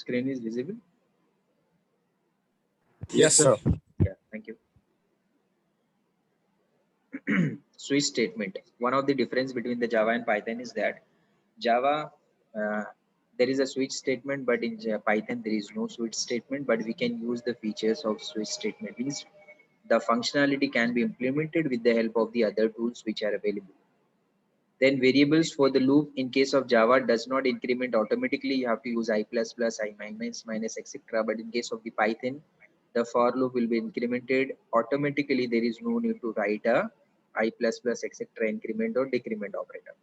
Screen is visible? Yes, sir. Yeah, thank you. Switch statement. One of the difference between the Java and Python is that Java, uh, there is a switch statement, but in Python there is no switch statement, but we can use the features of switch statement. Means the functionality can be implemented with the help of the other tools which are available. Then variables for the loop in case of Java does not increment automatically. You have to use I plus plus, I minus minus, etc. But in case of the Python, the for loop will be incremented automatically. There is no need to write a I plus plus, etc. increment or decrement operator.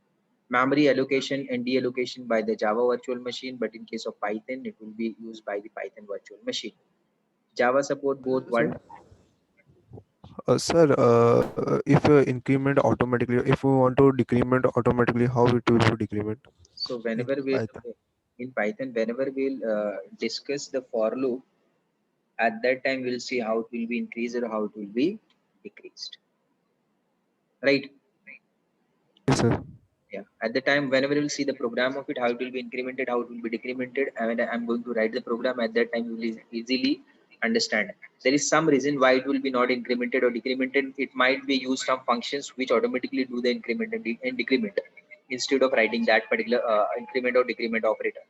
Memory allocation and deallocation by the Java virtual machine, but in case of Python, it will be used by the Python virtual machine. Java support both one. Sir, if increment automatically, if we want to decrement automatically, how it will be decrement So in whenever we Python? in Python, whenever we'll discuss the for loop, at that time we'll see how it will be increased or how it will be decreased, right? Yes, sir. Yeah, at the time whenever we'll see the program of it, how it will be incremented, how it will be decremented, and I'm going to write the program, at that time you will easily understand there is some reason why it will be not incremented or decremented. It might be used some functions which automatically do the increment and decrement instead of writing that particular increment or decrement operator.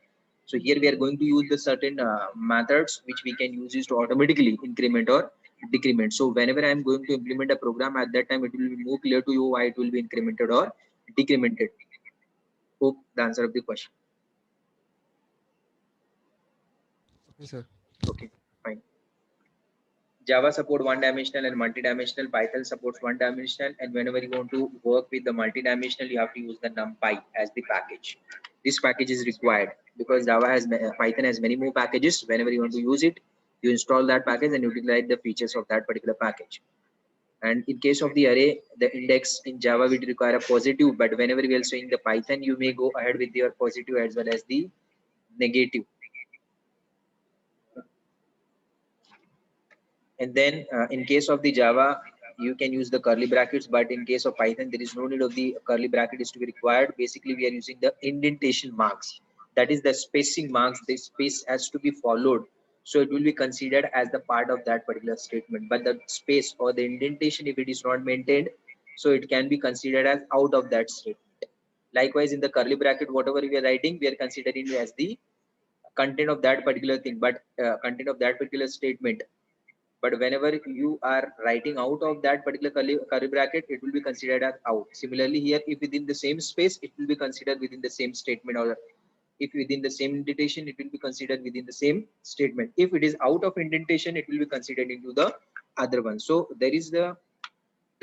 So here we are going to use the certain methods which we can use is to automatically increment or decrement. So whenever I am going to implement a program, at that time it will be more clear to you why it will be incremented or decremented. Hope the answer of the question. Okay, sir. Okay, fine. Java support one-dimensional and multi-dimensional. Python supports one-dimensional, and whenever you want to work with the multi-dimensional, you have to use the NumPy as the package. This package is required because Java has Python has many more packages. Whenever you want to use it, you install that package and utilize the features of that particular package. And in case of the array, the index in Java will require a positive, but whenever we are saying the Python, you may go ahead with your positive as well as the negative. And then in case of the Java, you can use the curly brackets, but in case of Python, there is no need of the curly bracket is to be required. Basically, we are using the indentation marks. That is the spacing marks. The space has to be followed. So it will be considered as the part of that particular statement. But the space or the indentation, if it is not maintained, so it can be considered as out of that statement. Likewise, in the curly bracket, whatever we are writing, we are considering it as the content of that particular thing, but content of that particular statement. But whenever you are writing out of that particular curly bracket, it will be considered as out. Similarly here, if within the same space, it will be considered within the same statement, or if within the same indentation, it will be considered within the same statement. If it is out of indentation, it will be considered into the other one. So there is the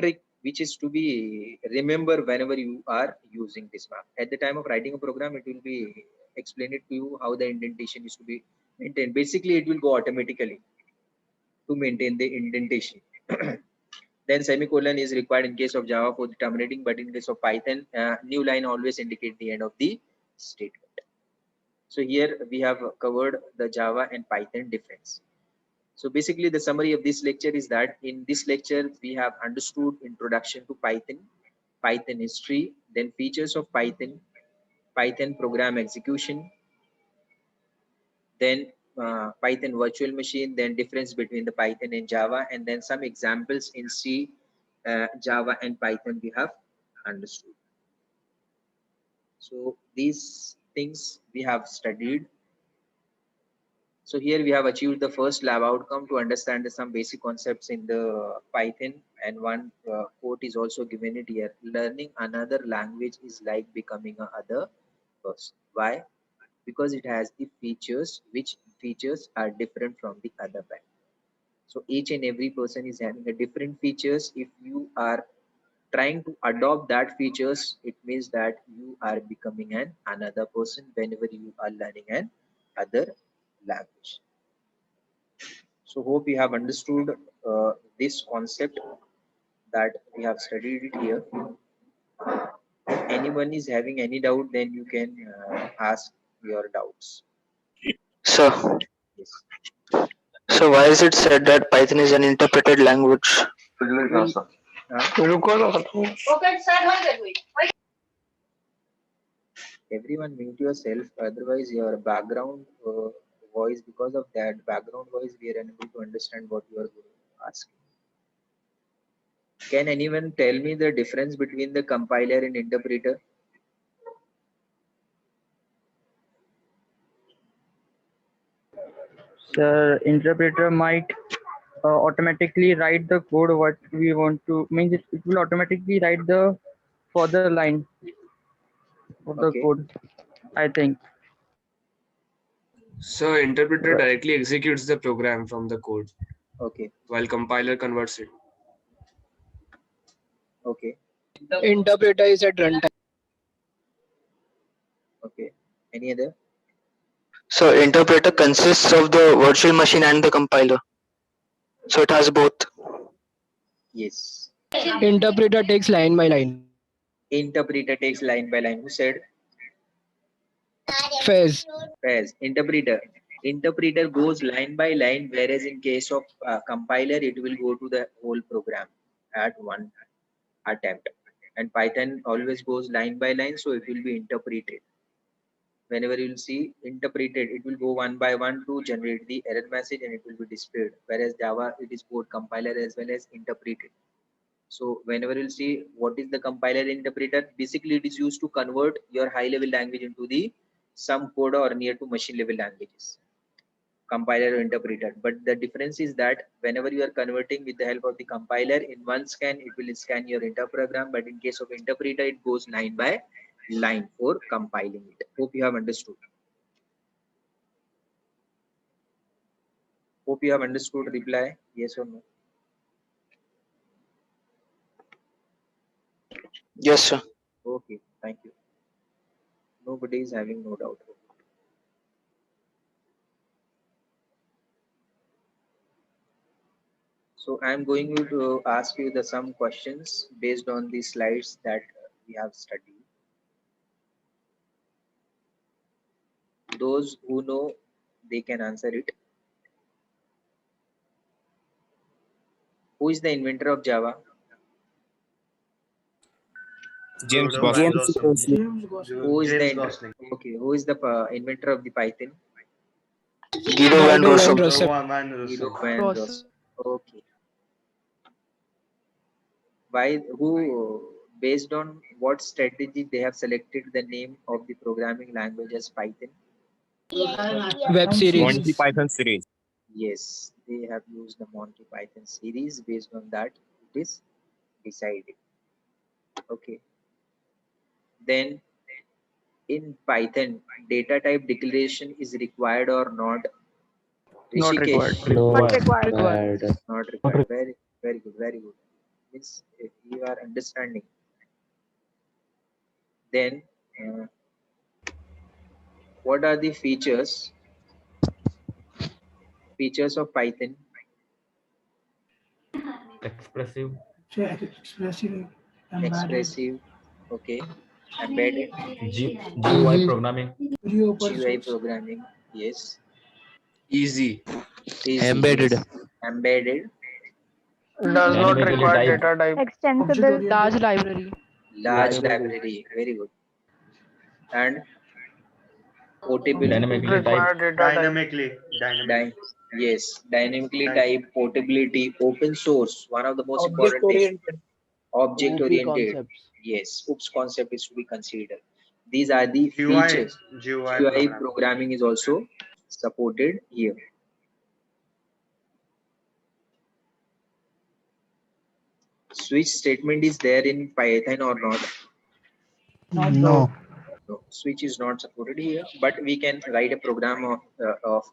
trick which is to be remember whenever you are using this map. At the time of writing a program, it will be explained to you how the indentation is to be maintained. Basically, it will go automatically to maintain the indentation. Then semicolon is required in case of Java for the terminating, but in case of Python, new line always indicate the end of the statement. So here we have covered the Java and Python difference. So basically the summary of this lecture is that in this lecture we have understood introduction to Python, Python history, then features of Python, Python program execution, then Python virtual machine, then difference between the Python and Java, and then some examples in C, Java and Python we have understood. So these things we have studied. So here we have achieved the first lab outcome to understand some basic concepts in the Python, and one quote is also given it here. Learning another language is like becoming a other person. Why? Because it has the features which features are different from the other one. So each and every person is having a different features. If you are trying to adopt that features, it means that you are becoming an another person whenever you are learning an other language. So hope you have understood this concept that we have studied it here. If anyone is having any doubt, then you can ask your doubts. So, Yes. so why is it said that Python is an interpreted language? Everyone mute yourself, otherwise your background voice, because of that background voice, we are unable to understand what you are asking. Can anyone tell me the difference between the compiler and interpreter? The interpreter might automatically write the code what we want to, means it will automatically write the further line of the Okay. code, I think. So interpreter directly executes the program from the code Okay. while compiler converts it. Okay. Interpreter is at runtime. Okay. Any other? So interpreter consists of the virtual machine and the compiler. So it has both. Yes. Interpreter takes line by line. Interpreter takes line by line. Who said? Fez. Whereas interpreter goes line by line, whereas in case of compiler, it will go to the whole program at one attempt. And Python always goes line by line, so it will be interpreted. Whenever you will see interpreted, it will go one by one to generate the error message and it will be displayed. Whereas Java, it is both compiler as well as interpreted. So whenever you'll see what is the compiler interpreter, basically it is used to convert your high level language into the some code or near to machine level languages, compiler or interpreter. But the difference is that whenever you are converting with the help of the compiler, in one scan it will scan your entire program, but in case of interpreter it goes line by line for compiling it. Hope you have understood. Hope you have understood. Reply yes or no. Yes, sir. Okay, thank you. Nobody is having no doubt. So I'm going to ask you the some questions based on the slides that we have studied. Those who know, they can answer it. Who is the inventor of Java? James Gosling. Gosling. Who is James the Gosling. okay? Who is the inventor of the Python? Guido van Guido van Rossum. Rossum. Van Guido Rossum. van Rossum. Okay. Why? Who? Based on what strategy they have selected the name of the programming language as Python? Web series. Monty Python series. Yes, they have used the Monty Python series. Based on that, it is decided. Okay. Then in Python, data type declaration is required or not? Not required. Rishikesh, Not required. not required. Very, very good, very good. Means if you are understanding. Then, what are the features of Python? Expressive. Expressive, okay. Embedded, GUI programming. GUI programming, yes. Easy. Easy, Embedded. yes. Embedded, Does not Dynamically require typed. data type. Extensible large library. large library, very good. And portable, Dynamically Require typed. data type. Dynamic. yes, dynamically Dy- type, portability, open source, one of the most important things. Object oriented, yes. OOPS concept is to be considered. These are the features. GUI GUI program. programming is also supported here. Switch statement is there in Python or not? No. No, switch is not supported here, but we can write a program of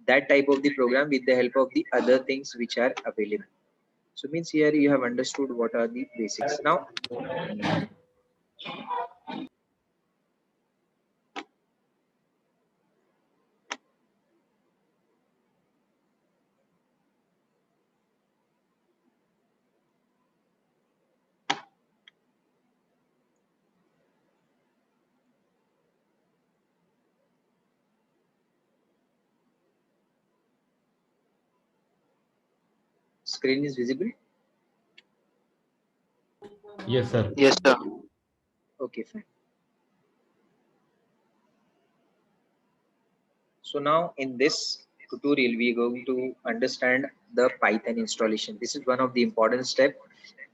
that type of the program with the help of the other things which are available. So means here you have understood what are the basics. Now, screen is visible. Yes, sir. Yes, sir. Okay, fine. So now in this tutorial, we are going to understand the Python installation. This is one of the important steps.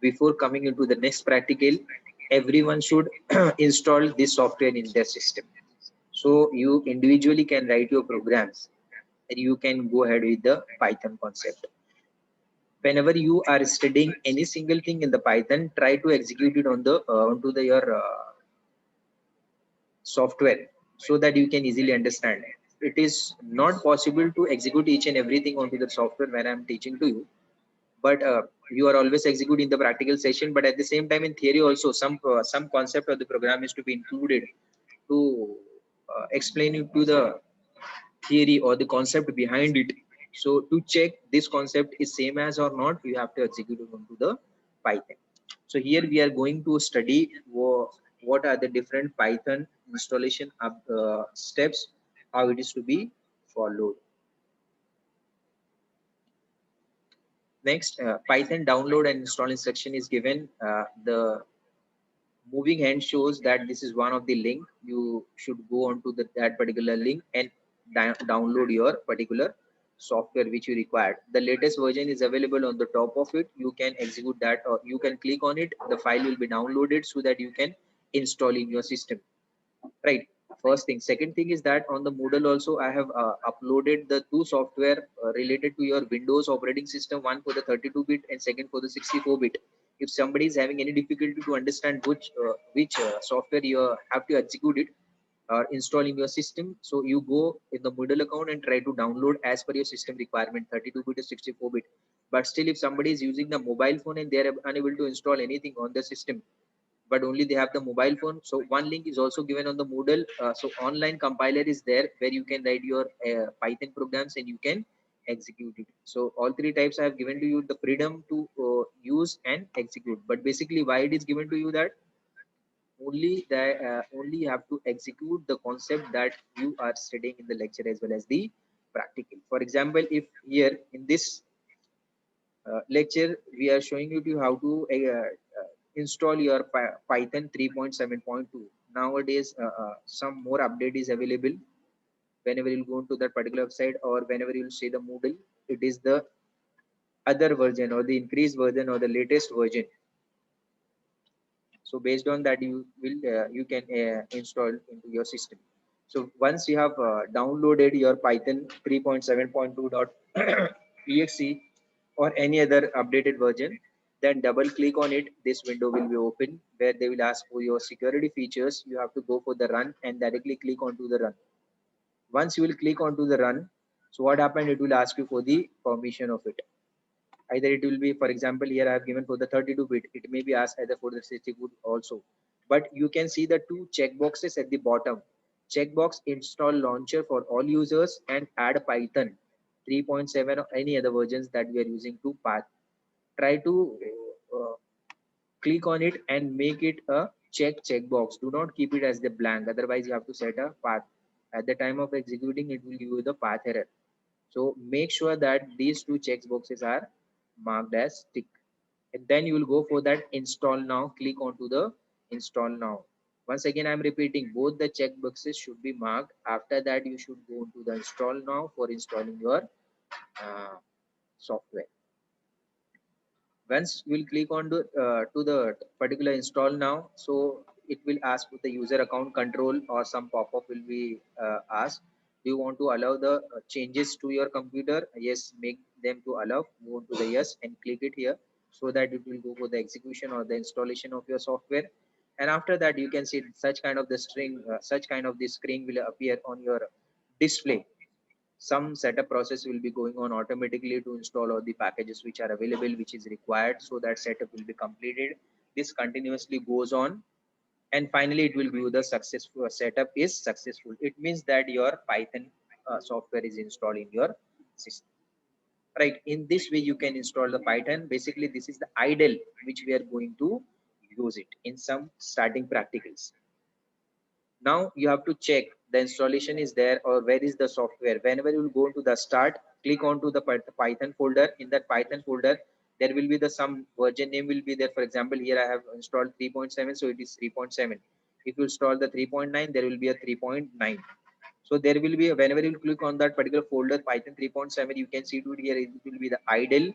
Before coming into the next practical, everyone should install this software in their system. So you individually can write your programs and you can go ahead with the Python concept. Whenever you are studying any single thing in the Python, try to execute it on the onto the your software so that you can easily understand. It is not possible to execute each and everything onto the software when I'm teaching to you, but you are always executing the practical session. But at the same time, in theory also, some concept of the program is to be included to explain you to the theory or the concept behind it. So to check this concept is same as or not, you have to execute it onto the Python. So here we are going to study what are the different Python installation steps, how it is to be followed. Next, Python download and install instruction is given. The moving hand shows that this is one of the link. You should go onto that particular link and download your particular software which you required. The latest version is available on the top of it. You can execute that or you can click on it. The file will be downloaded so that you can install in your system. Right. First thing. Second thing is that on the Moodle also I have uploaded the two software related to your Windows operating system, one for the 32-bit and second for the 64-bit. If somebody is having any difficulty to understand which software you have to execute it or install in your system, so you go in the Moodle account and try to download as per your system requirement, 32-bit or 64-bit. But still, if somebody is using the mobile phone and they are unable to install anything on the system, but only they have the mobile phone, so one link is also given on the Moodle. So online compiler is there where you can write your Python programs and you can execute it. So all three types I have given to you the freedom to use and execute. But basically why it is given to you that only you have to execute the concept that you are studying in the lecture as well as the practical. For example, if here in this lecture we are showing you how to install your Python 3.7.2. Nowadays some more update is available. Whenever you go into that particular website or whenever you say the Moodle, it is the other version or the increased version or the latest version. So based on that you will you can install into your system. So once you have downloaded your Python 3.7.2.exe or any other updated version, then double click on it. This window will be open where they will ask for your security features. You have to go for the run and directly click onto the run. Once you will click onto the run, so what happened, it will ask you for the permission of it. Either it will be, for example, here I have given for the 32-bit, it may be asked either for the 64-bit also. But you can see the two checkboxes at the bottom. Checkbox install launcher for all users and add Python 3.7 or any other versions that we are using to path. Try to uh, click on it and make it a checkbox. Do not keep it as the blank, otherwise you have to set a path. At the time of executing, it will give you the path error. So make sure that these two checkboxes are marked as tick. And then you will go for that install now. Click onto the install now. Once again, I'm repeating, both the checkboxes should be marked. After that, you should go to the install now for installing your software. Once you will click on to the particular install now, so it will ask for the user account control or some pop-up will be asked. Do you want to allow the changes to your computer? Yes, make them to allow. Go to the yes and click it here so that it will go for the execution or the installation of your software. And after that, you can see such kind of the string, such kind of the screen will appear on your display. Some setup process will be going on automatically to install all the packages which are available, which is required, so that setup will be completed. This continuously goes on and finally it will give you the successful setup is successful. It means that your Python software is installed in your system. Right, in this way you can install the Python. Basically this is the idle which we are going to use it in some starting practicals. Now you have to check the installation is there or where is the software. Whenever you will go to the start, click onto the Python folder. In that Python folder, there will be the some version name will be there. For example, here I have installed 3.7, so it is 3.7. If you install the 3.9, there will be a 3.9. So there will be, whenever you click on that particular folder Python 3.7, you can see to it here, it will be the idle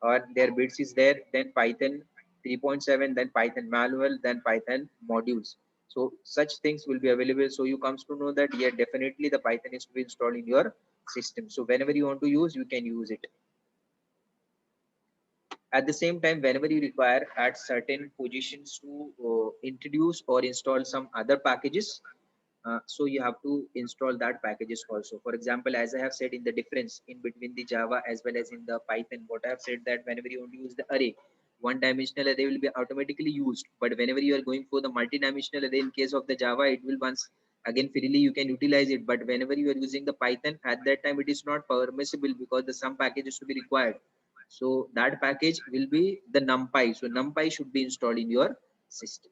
or their bits is there, then Python 3.7, then Python manual, then Python modules. So such things will be available. So you comes to know that yeah, definitely the Python is to be installed in your system. So whenever you want to use, you can use it. At the same time, whenever you require at certain positions to introduce or install some other packages, so you have to install that packages also. For example, as I have said in the difference in between the Java as well as in the Python, what I have said that whenever you want to use the array, one dimensional array will be automatically used. But whenever you are going for the multi-dimensional array, in case of the Java, it will once again freely you can utilize it. But whenever you are using the Python, at that time it is not permissible because the some packages to be required. So that package will be the NumPy. So NumPy should be installed in your system.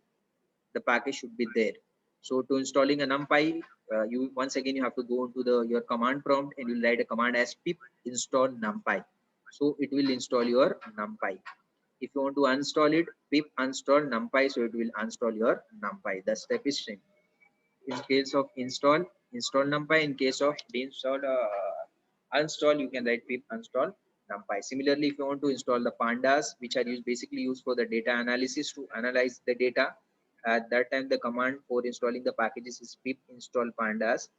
The package should be there. So to installing a NumPy, you once again you have to go into your command prompt and you write a command as pip install NumPy. So it will install your NumPy. If you want to uninstall it, pip uninstall NumPy. So it will uninstall your NumPy. The step is same. In case of install NumPy. In case of deinstall uninstall, you can write pip uninstall NumPy. Similarly, if you want to install the pandas, which are basically used for the data analysis to analyze the data, at that time the command for installing the packages is pip install pandas.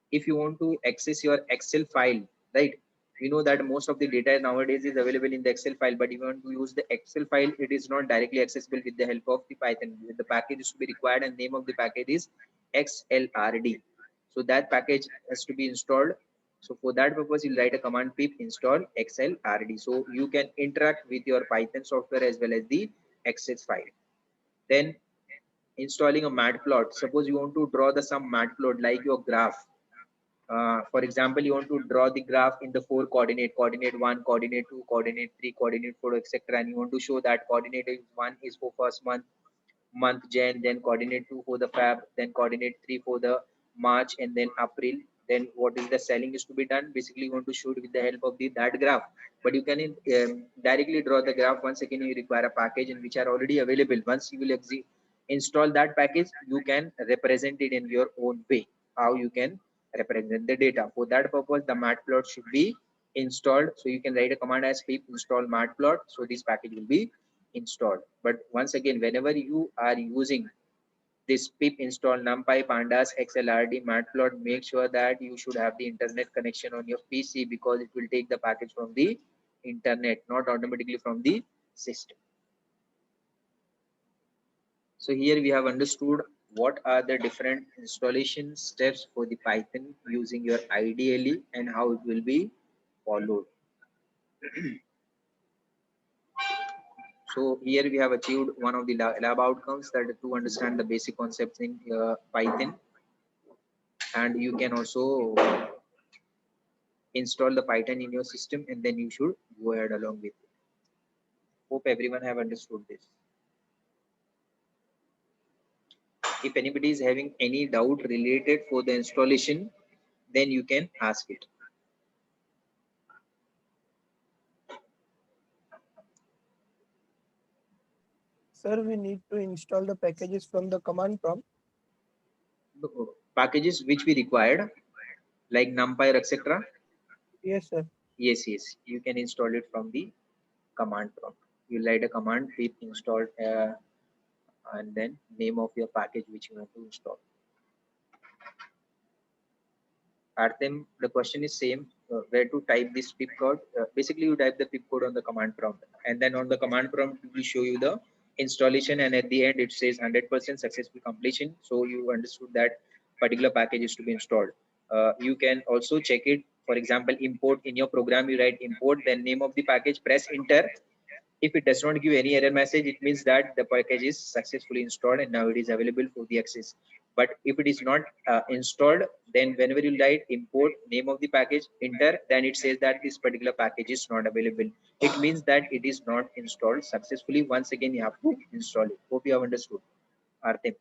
If you want to access your Excel file, right? We know that most of the data nowadays is available in the Excel file, but if you want to use the Excel file, it is not directly accessible with the help of the Python. The package is to be required and name of the package is XLRD. So that package has to be installed. So for that purpose, you'll write a command pip install XLRD. So you can interact with your Python software as well as the Excel file. Then installing a matplot. Suppose you want to draw some matplot like your graph. For example, you want to draw the graph in the 4 coordinate 1, coordinate 2, coordinate 3, coordinate 4, etc. And you want to show that coordinate 1 is for first month Jan, then coordinate 2 for the Feb, then coordinate 3 for the March, and then April. Then what is the selling is to be done? Basically, you want to show it with the help of that graph. But you can directly draw the graph. Once again, you require a package in which are already available. Once you will install that package, you can represent it in your own way. How you can represent the data. For that purpose, the matplot should be installed. So you can write a command as pip install matplot. So this package will be installed. But once again, whenever you are using this pip install NumPy, pandas, XLRD, matplot, make sure that you should have the internet connection on your PC because it will take the package from the internet, not automatically from the system. So here we have understood what are the different installation steps for the Python using your IDLE and how it will be followed. So here we have achieved one of the lab outcomes, that to understand the basic concepts in Python, and you can also install the Python in your system, and then you should go ahead along with it. Hope everyone have understood this. If anybody is having any doubt related for the installation, then you can ask it. Sir, we need to install the packages from the command prompt. Packages which we required, like NumPy, etc. Yes, sir. Yes, you can install it from the command prompt. You write a command pip install and then name of your package which you want to install. Artem, the question is same. Where to type this pip code? Basically, you type the pip code on the command prompt, and then on the command prompt it will show you the installation, and at the end it says 100% successful completion. So you understood that particular package is to be installed. You can also check it. For example, import in your program, you write import, then name of the package, press enter. If it does not give any error message, it means that the package is successfully installed and now it is available for the access. But if it is not installed, then whenever you write import name of the package, enter, then it says that this particular package is not available. It means that it is not installed successfully. Once again, you have to install it. Hope you have understood. Artem.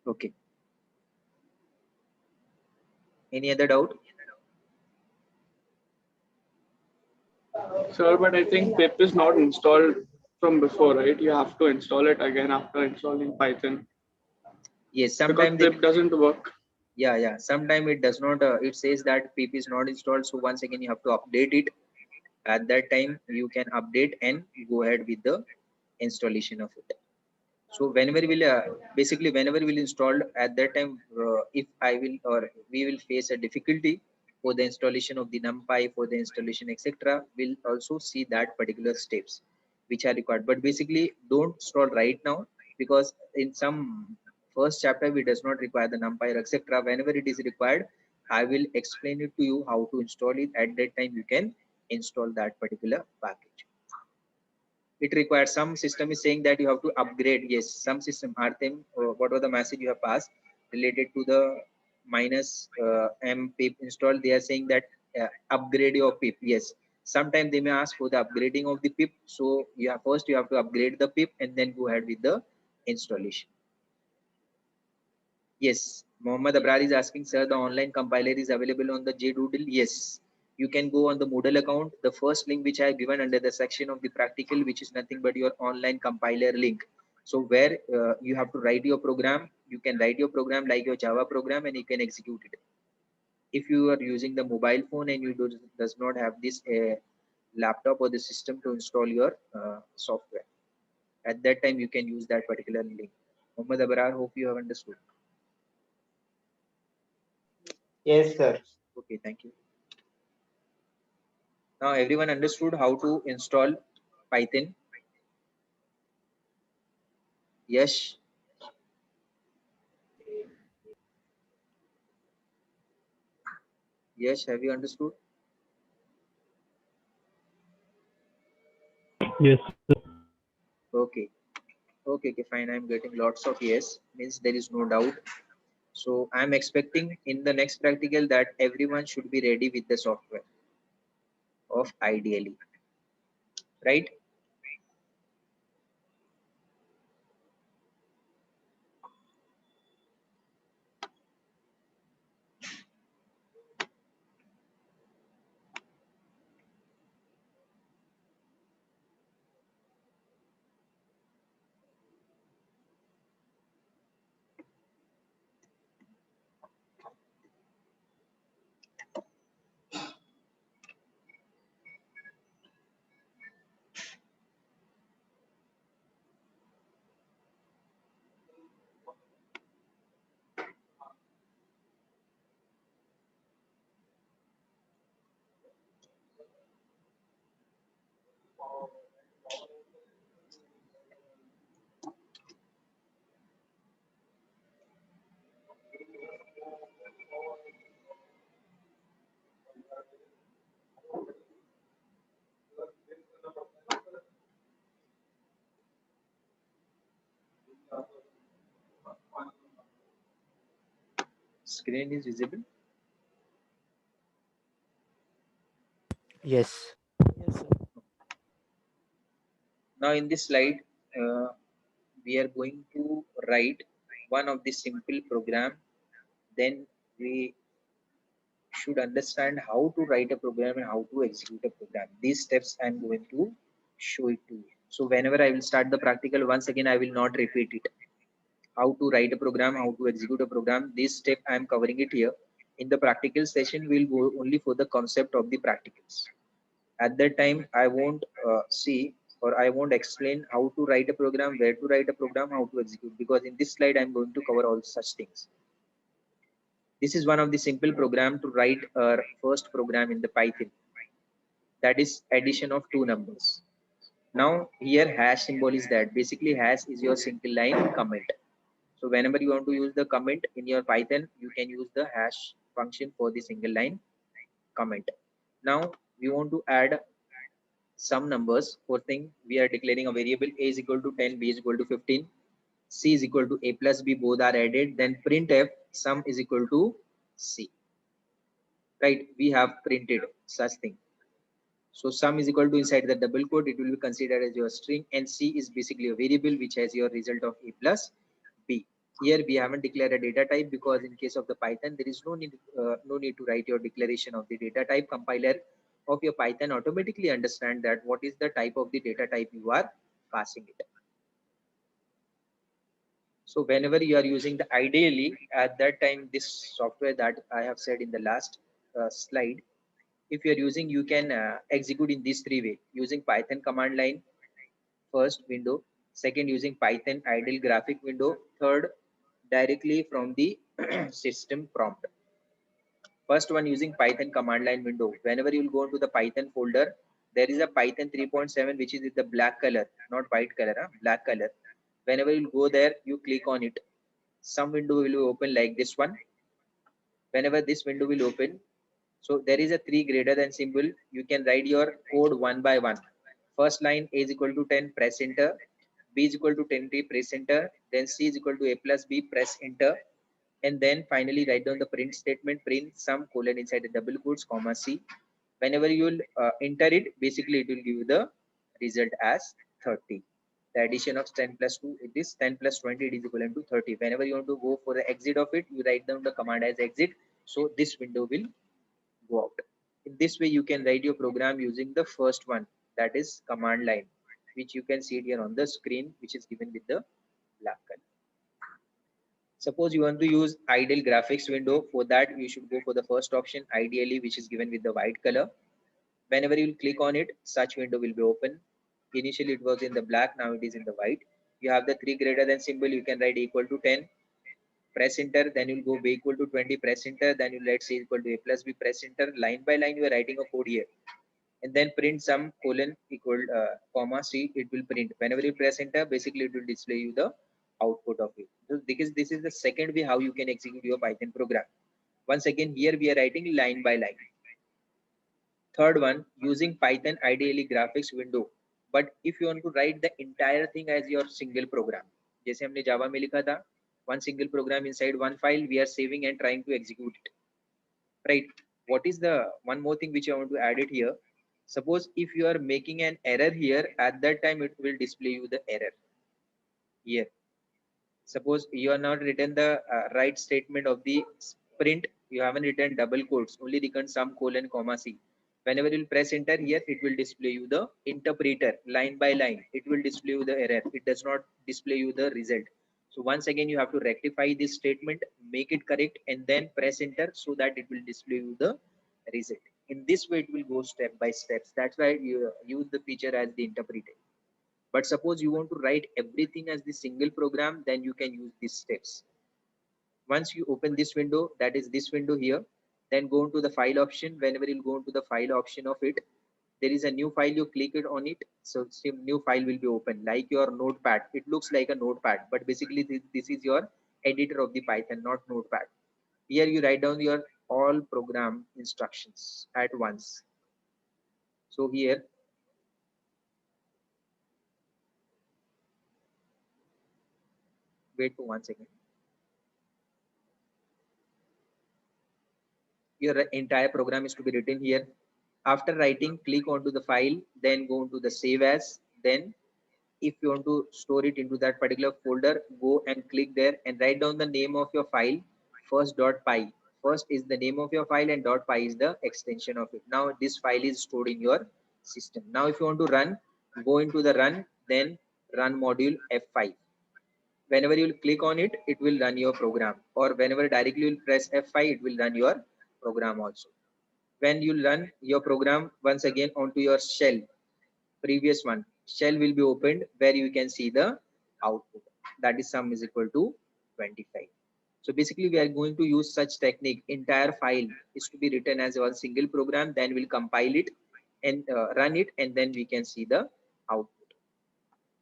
Okay. Any other doubt? Sir, but I think pip is not installed from before, right? You have to install it again after installing Python. Yes, Because sometimes pip doesn't work. yeah, sometimes it does not. It says that pip is not installed. So once again, you have to update it. At that time, you can update and go ahead with the installation of it. So whenever we'll install at that time, if I will or we will face a difficulty for the installation of the numpy, for the installation etc., we'll also see that particular steps which are required. But basically don't install right now, because in some first chapter we does not require the numpy etc. Whenever it is required, I will explain it to you how to install it. At that time you can install that particular package. It requires some system is saying that you have to upgrade. Yes, some system Artem, whatever the message you have passed related to the minus m pip install, they are saying that upgrade your pip. Yes, sometimes they may ask for the upgrading of the pip. So first you have to upgrade the pip and then go ahead with the installation. Yes, Mohammad Abrar is asking, sir, the online compiler is available on the JDoodle. Yes, you can go on the Moodle account. The first link which I have given under the section of the practical, which is nothing but your online compiler link. So where you have to write your program, you can write your program like your Java program and you can execute it. If you are using the mobile phone and you does not have this laptop or the system to install your software, at that time you can use that particular link. Mohammad Abrar, hope you have understood. Yes, sir. Okay, thank you. Now everyone understood how to install Python? Yes. Yes, have you understood? Yes. Okay. Okay, fine. I'm getting lots of yes. Means there is no doubt. So I'm expecting in the next practical that everyone should be ready with the software of ideally. Right? Screen is visible. Yes. Yes, sir. Now in this slide, we are going to write one of the simple program. Then we should understand how to write a program and how to execute a program. These steps I'm going to show it to you. So whenever I will start the practical, once again, I will not repeat it. How to write a program, how to execute a program. This step I'm covering it here. In the practical session, we'll go only for the concept of the practicals. At that time, I won't see or I won't explain how to write a program, where to write a program, how to execute, because in this slide, I'm going to cover all such things. This is one of the simple program to write our first program in the Python. That is addition of two numbers. Now here hash symbol is that basically hash is your single line comment. So whenever you want to use the comment in your Python, you can use the hash function for the single line comment. Now we want to add some numbers. For thing, we are declaring a variable a is equal to 10, b is equal to 15, c is equal to a plus b, both are added. Then printf sum is equal to c. Right? We have printed such thing. So sum is equal to inside the double quote, it will be considered as your string, and c is basically a variable which has your result of a plus b. Here we haven't declared a data type because in case of the Python, there is no need to write your declaration of the data type. Compiler of your Python automatically understand that what is the type of the data type you are passing it. So whenever you are using the ideally at that time, this software that I have said in the last slide, if you are using, you can execute in these three ways: using Python command line, first window; second, using Python idle graphic window; third, directly from the system prompt. First one, using Python command line window. Whenever you will go into the Python folder, there is a Python 3.7 which is in the black color, not white color, black color. Whenever you go there, you click on it. Some window will open like this one. Whenever this window will open, so there is a 3 greater than symbol. You can write your code one by one. First line, A is equal to 10, press enter. B is equal to 10, press enter. Then C is equal to A plus B, press enter. And then finally write down the print statement, print sum colon inside the double quotes comma C. Whenever you will enter it, basically it will give you the result as 30. The addition of 10 plus 2, it is 10 plus 20, it is equivalent to 30. Whenever you want to go for the exit of it, you write down the command as exit. So this window will go out. In this way, you can write your program using the first one, that is command line, which you can see it here on the screen, which is given with the black color. Suppose you want to use idle graphics window. For that, you should go for the first option, ideally, which is given with the white color. Whenever you click on it, such window will be open. Initially, it was in the black, now it is in the white. You have the 3 greater than symbol, you can write equal to 10. Press enter, then you'll go B equal to 20, press enter, then you let C equal to A plus B, press enter. Line by line, you are writing a code here. And then print sum colon equal comma C, it will print. Whenever you press enter, basically it will display you the output of it. So because this is the second way how you can execute your Python program. Once again, here we are writing line by line. Third one, using Python ideally graphics window. But if you want to write the entire thing as your single program, जैसे हमने Java में लिखा था, one single program inside one file, we are saving and trying to execute it. Right? What is the one more thing which I want to add it here? Suppose if you are making an error here, at that time it will display you the error here. Suppose you are not written the right statement of the print, you haven't written double quotes, only written sum colon comma C. Whenever you press enter here, it will display you the interpreter line by line. It will display you the error. It does not display you the result. So once again, you have to rectify this statement, make it correct, and then press enter so that it will display you the result. In this way, it will go step by steps. That's why you use the feature as the interpreter. But suppose you want to write everything as the single program, then you can use these steps. Once you open this window, that is this window here, then go into the file option. Whenever you go into the file option of it, there is a new file, you click it on it. So some new file will be open like your notepad. It looks like a notepad, but basically this is your editor of the Python, not notepad. Here you write down your all program instructions at once. So here, wait for 1 second. Your entire program is to be written here. After writing, click onto the file, then go into the save as. Then if you want to store it into that particular folder, go and click there and write down the name of your file, first.py. First is the name of your file and .py is the extension of it. Now this file is stored in your system. Now if you want to run, go into the run, then run module F5. Whenever you will click on it, it will run your program, or whenever directly you will press F5, it will run your program also. When you run your program once again onto your shell, previous one, shell will be opened where you can see the output, that is sum is equal to 25. So basically we are going to use such technique. Entire file is to be written as one single program, then we'll compile it and run it, and then we can see the output.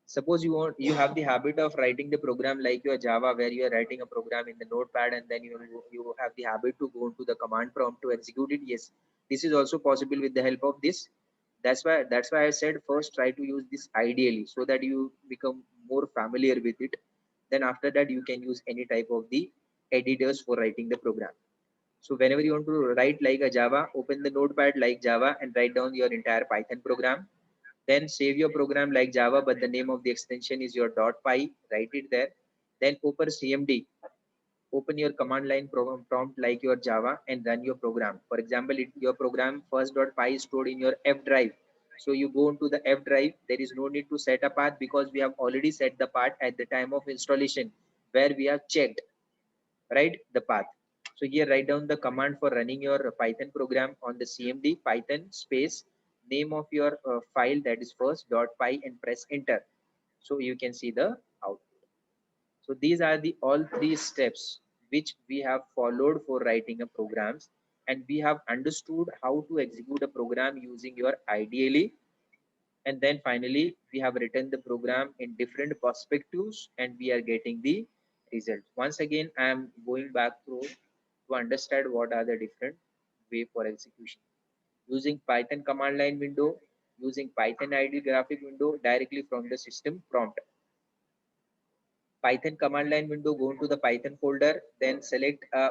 Suppose you have the habit of writing the program like your Java, where you are writing a program in the notepad and then you have the habit to go into the command prompt to execute it. Yes, this is also possible with the help of this. That's why I said first try to use this ideally so that you become more familiar with it. Then after that you can use any type of the editors for writing the program. So whenever you want to write like a Java, open the notepad like Java and write down your entire Python program. Then save your program like Java, but the name of the extension is your .py. Write it there. Then open CMD. Open your command line prompt like your Java and run your program. For example, your program first.py is stored in your F drive. So you go into the F drive. There is no need to set a path because we have already set the path at the time of installation. where we have checked, right, the path. So here write down the command for running your Python program on the CMD, Python space name of your file, that is first.py, and press enter. So you can see the output. So these are the all three steps which we have followed for writing a programs, and we have understood how to execute a program using your IDLE, and then finally we have written the program in different perspectives and we are getting the result. Once again, I am going back through to understand what are the different way for execution. Using Python command line window, using Python IDE graphic window directly from the system prompt. Python command line window, go into the Python folder, then select a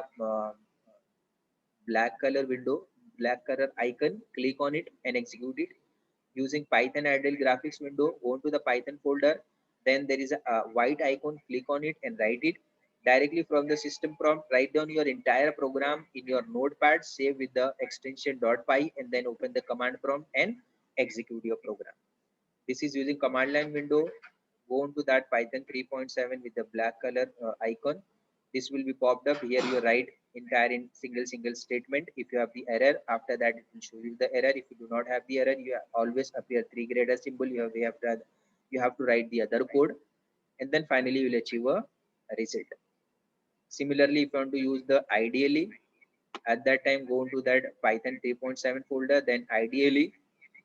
black color window, black color icon, click on it and execute it. Using Python idle graphics window, go into the Python folder, then there is a white icon, click on it and write it. Directly from the system prompt, write down your entire program in your notepad, save with the extension .py, and then open the command prompt and execute your program. This is using command line window. Go into that Python 3.7 with the black color icon. This will be popped up. Here you write entire in single statement. If you have the error, after that it will show you the error. If you do not have the error, you always appear 3 grader symbol. You have to write the other code, and then finally you will achieve a result. Similarly, if you want to use the IDLE, at that time go into that Python 3.7 folder, then IDLE.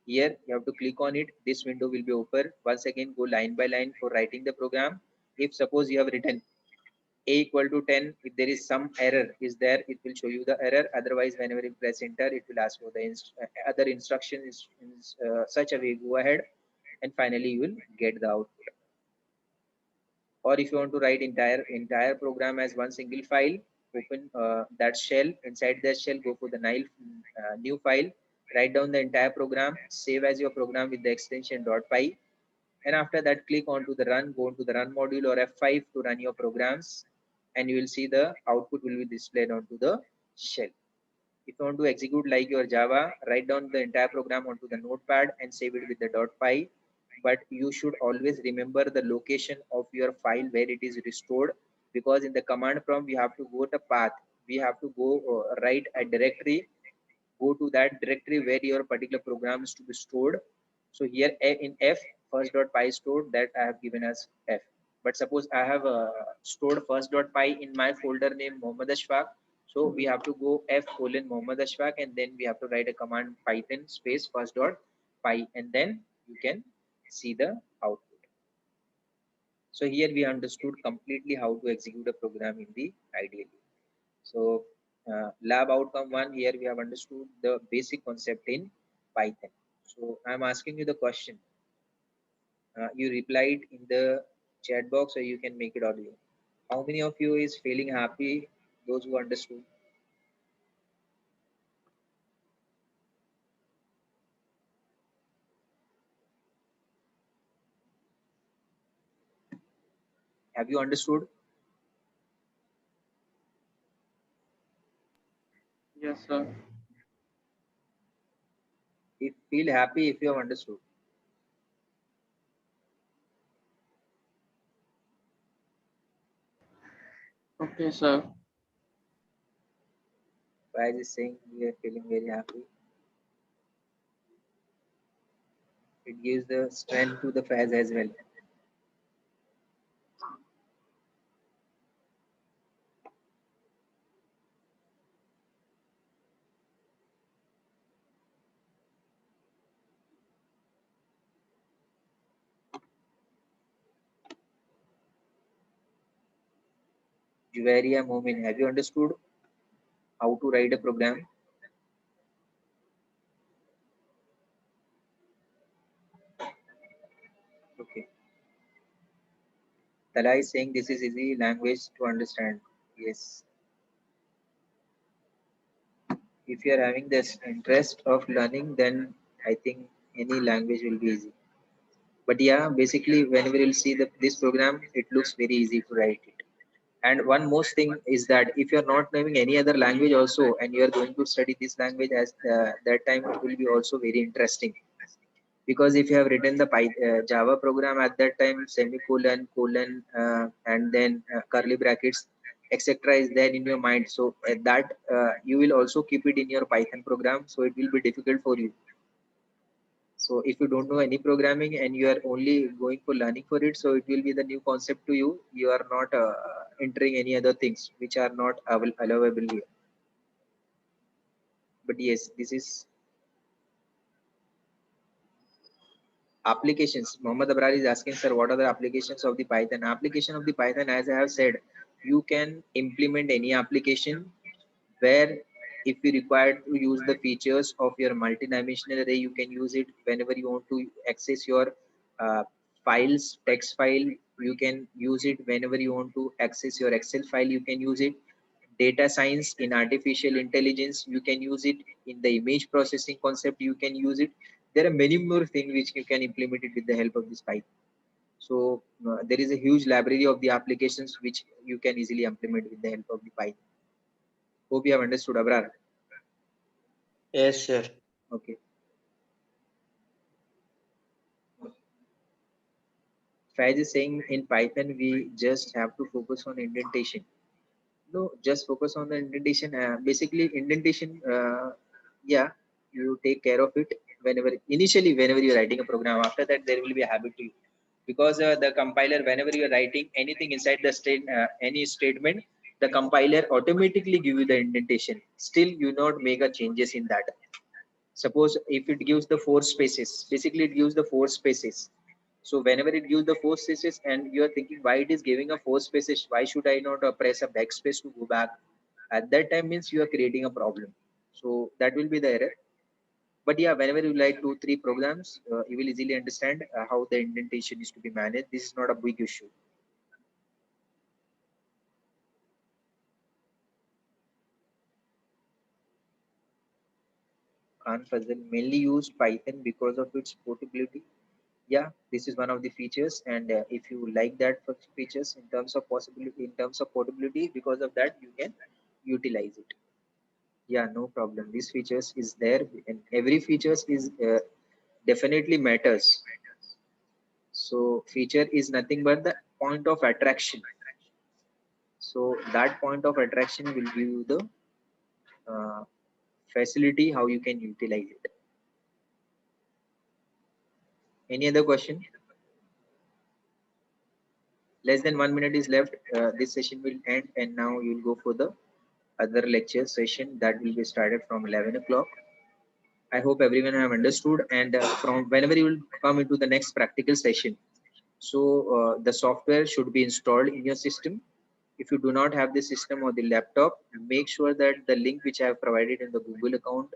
Here you have to click on it. This window will be open. Once again, go line by line for writing the program. If suppose you have written a equal to 10, if there is some error is there, it will show you the error. Otherwise, whenever you press enter, it will ask for the other instructions in such a way. Go ahead and finally you will get the output. Or if you want to write entire program as one single file, open that shell. Inside that shell, go for the new file, write down the entire program, save as your program with the extension .py, and after that click on to the run, go into the run module or F5 to run your programs, and you will see the output will be displayed onto the shell. If you want to execute like your Java, write down the entire program onto the notepad and save it with the .py, but you should always remember the location of your file where it is restored, because in the command prompt we have to go the path. We have to go write a directory, go to that directory where your particular program is to be stored. So here in F, first.py stored, that I have given as F. But suppose I have stored first.py in my folder name Mohammad Ashfaq. So we have to go F:\Mohammad Ashfaq, and then we have to write a command Python space first.py, and then you can see the output. So here we understood completely how to execute a program in the IDLE. So lab outcome 1, here we have understood the basic concept in Python. So I'm asking you the question. You replied in the chat box, or you can make it audio. How many of you is feeling happy? Those who understood. Have you understood? Yes, sir. If feel happy if you have understood. Okay, sir. Faiz is saying we are feeling very happy. It gives the strength to the Faiz as well. Juvaria Momin, have you understood how to write a program? Okay. Tala is saying this is easy language to understand. Yes. If you are having this interest of learning, then I think any language will be easy. But yeah, basically whenever you'll see this program, it looks very easy to write it. And one most thing is that if you're not knowing any other language also, and you're going to study this language, as that time it will be also very interesting, because if you have written the Java program at that time, semicolon, colon, and then curly brackets, etc. is there in your mind. So at that you will also keep it in your Python program. So it will be difficult for you. So if you don't know any programming and you are only going for learning for it, so it will be the new concept to you. You are not entering any other things which are not allowable here. But yes, this is applications. Mohammad Abrar is asking, sir, what are the applications of the Python? Application of the Python, as I have said, you can implement any application where if you require to use the features of your multidimensional array, you can use it whenever you want to access your files, text file, you can use it whenever you want to access your Excel file, you can use it. Data science in artificial intelligence, you can use it. In the image processing concept, you can use it. There are many more things which you can implement it with the help of this Python. So there is a huge library of the applications which you can easily implement with the help of the Python. Hope you have understood, Abrar. Yes, sir. Okay. Faiz is saying in Python we just have to focus on indentation. No, just focus on the indentation. Basically, indentation, yeah, you take care of it whenever you're writing a program. After that, there will be a habit to you, because the compiler, whenever you're writing anything inside the any statement, the compiler automatically give you the indentation. Still, you not make a changes in that. Suppose if it gives the 4 spaces, basically it gives the 4 spaces. So whenever it gives the 4 spaces and you are thinking why it is giving a 4 spaces, why should I not press a backspace to go back? At that time means you are creating a problem. So that will be the error. But yeah, whenever you write 2-3 programs, you will easily understand how the indentation is to be managed. This is not a big issue. Khan Fazal mainly used Python because of its portability. Yeah, this is one of the features, and if you like that for features in terms of possibility, in terms of portability, because of that you can utilize it. Yeah, no problem. These features is there, and every features is definitely matters. So feature is nothing but the point of attraction. So that point of attraction will give you the facility how you can utilize it. Any other question? Less than 1 minute is left. This session will end, and now you'll go for the other lecture session that will be started from 11 o'clock. I hope everyone have understood, and from whenever you will come into the next practical session, so the software should be installed in your system. If you do not have the system or the laptop, make sure that the link which I have provided in the Google account